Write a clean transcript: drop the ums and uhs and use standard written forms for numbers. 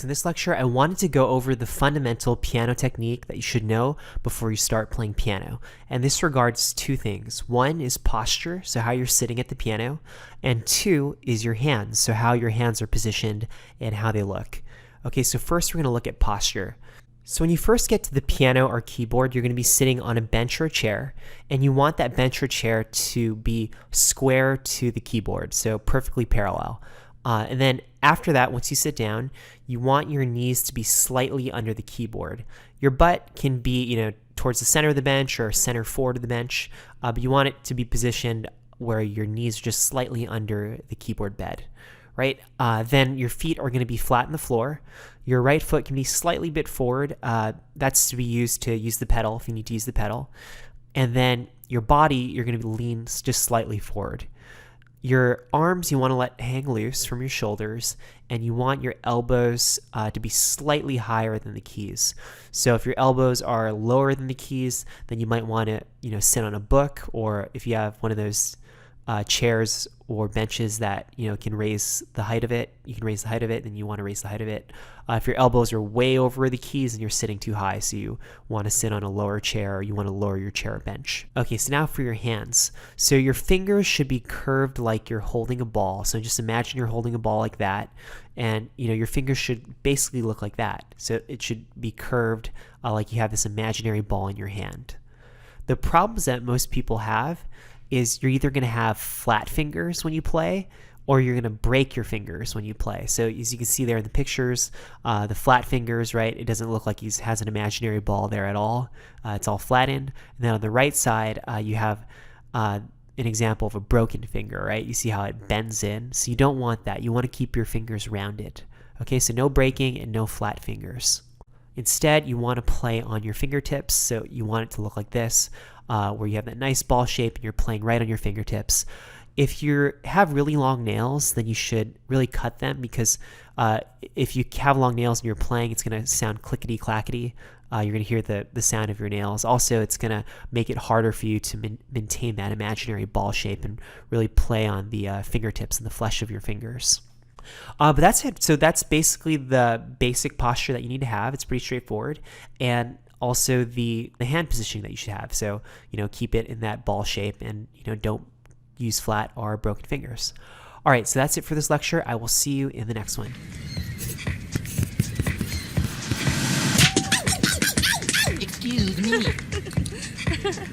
so in this lecture, I wanted to go over the fundamental piano technique that you should know before you start playing piano. And this regards two things. One is posture, so how you're sitting at the piano. And two is your hands, so how your hands are positioned and how they look. Okay, so first we're going to look at posture. So when you first get to the piano or keyboard, you're going to be sitting on a bench or a chair, and you want that bench or chair to be square to the keyboard, so perfectly parallel. And then after that, once you sit down, you want your knees to be slightly under the keyboard. Your butt can be, towards the center of the bench or center forward of the bench, but you want it to be positioned where your knees are just slightly under the keyboard bed, right? Then your feet are going to be flat on the floor. Your right foot can be slightly bit forward. That's to use the pedal if you need to use the pedal. And then your body, you're going to lean just slightly forward. Your arms you want to let hang loose from your shoulders, and you want your elbows to be slightly higher than the keys. So if your elbows are lower than the keys, then you might want to sit on a book, or if you have one of those chairs or benches that can raise the height of it, you can raise the height of it, then you want to raise the height of it. If your elbows are way over the keys and you're sitting too high, so you want to sit on a lower chair, or you want to lower your chair or bench. Okay, so now for your hands. So your fingers should be curved like you're holding a ball. So just imagine you're holding a ball like that, and your fingers should basically look like that. So it should be curved like you have this imaginary ball in your hand. The problems that most people have is you're either going to have flat fingers when you play, or you're going to break your fingers when you play. So as you can see there in the pictures, the flat fingers, right, it doesn't look like he has an imaginary ball there at all. It's all flattened. And then on the right side, you have an example of a broken finger, right? You see how it bends in. So you don't want that. You want to keep your fingers rounded. Okay, so no breaking and no flat fingers. Instead, you want to play on your fingertips. So you want it to look like this, where you have that nice ball shape and you're playing right on your fingertips. If you have really long nails, then you should really cut them, because if you have long nails and you're playing, it's going to sound clickety-clackety. You're going to hear the sound of your nails. Also, it's going to make it harder for you to maintain that imaginary ball shape and really play on the fingertips and the flesh of your fingers. But that's it. So that's basically the basic posture that you need to have. It's pretty straightforward. And also the hand positioning that you should have. So, keep it in that ball shape, and, don't use flat or broken fingers. All right, so that's it for this lecture. I will see you in the next one. Excuse me.